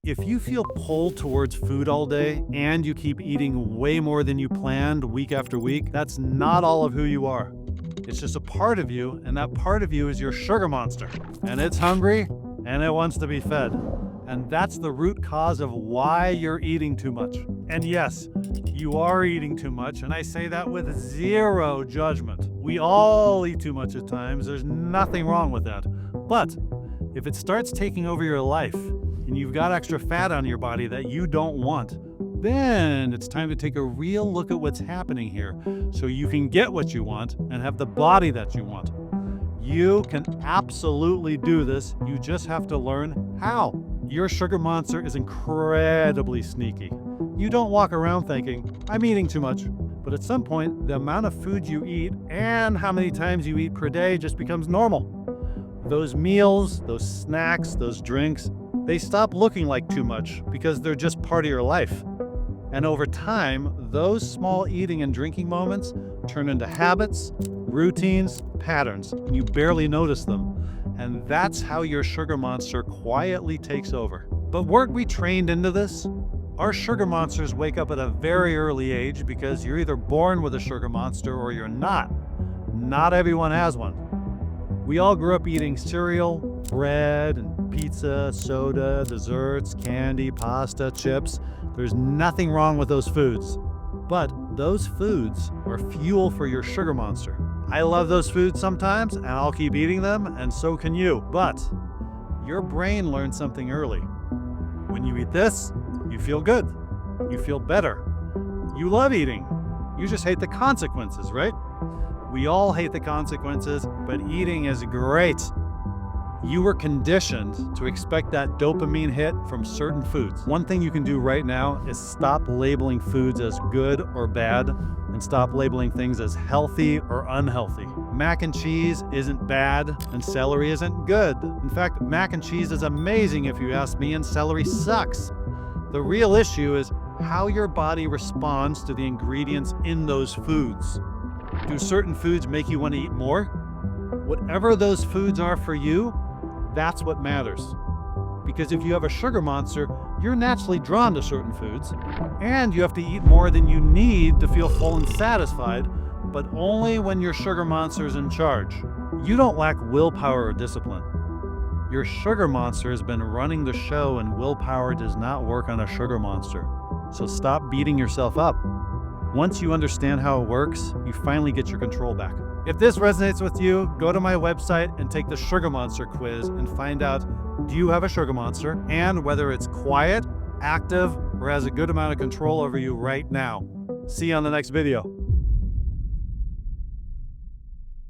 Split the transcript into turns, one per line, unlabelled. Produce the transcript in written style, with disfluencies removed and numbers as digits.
If you feel pulled towards food all day and you keep eating way more than you planned week after week, that's not all of who you are. It's just a part of you, and that part of you is your sugar monster. And it's hungry and it wants to be fed. And that's the root cause of why you're eating too much. And yes, you are eating too much, and I say that with zero judgment. We all eat too much at times. There's nothing wrong with that. But if it starts taking over your life, and you've got extra fat on your body that you don't want, then it's time to take a real look at what's happening here so you can get what you want and have the body that you want. You can absolutely do this. You just have to learn how. Your sugar monster is incredibly sneaky. You don't walk around thinking, I'm eating too much. But at some point, the amount of food you eat and how many times you eat per day just becomes normal. Those meals, those snacks, those drinks, they stop looking like too much because they're just part of your life. And over time, those small eating and drinking moments turn into habits, routines, patterns, and you barely notice them. And that's how your sugar monster quietly takes over. But weren't we trained into this? Our sugar monsters wake up at a very early age because you're either born with a sugar monster or you're not. Not everyone has one. We all grew up eating cereal, bread, and pizza, soda, desserts, candy, pasta, chips. There's nothing wrong with those foods. But those foods are fuel for your sugar monster. I love those foods sometimes, and I'll keep eating them, and so can you. But your brain learned something early. When you eat this, you feel good. You feel better. You love eating. You just hate the consequences, right? We all hate the consequences, but eating is great. You were conditioned to expect that dopamine hit from certain foods. One thing you can do right now is stop labeling foods as good or bad and stop labeling things as healthy or unhealthy. Mac and cheese isn't bad and celery isn't good. In fact, mac and cheese is amazing if you ask me, and celery sucks. The real issue is how your body responds to the ingredients in those foods. Do certain foods make you want to eat more? Whatever those foods are for you, that's what matters. Because if you have a sugar monster, you're naturally drawn to certain foods, and you have to eat more than you need to feel full and satisfied, but only when your sugar monster is in charge. You don't lack willpower or discipline. Your sugar monster has been running the show, and willpower does not work on a sugar monster. So stop beating yourself up. Once you understand how it works, you finally get your control back. If this resonates with you, go to my website and take the Sugar Monster quiz and find out, do you have a sugar monster, and whether it's quiet, active, or has a good amount of control over you right now. See you on the next video.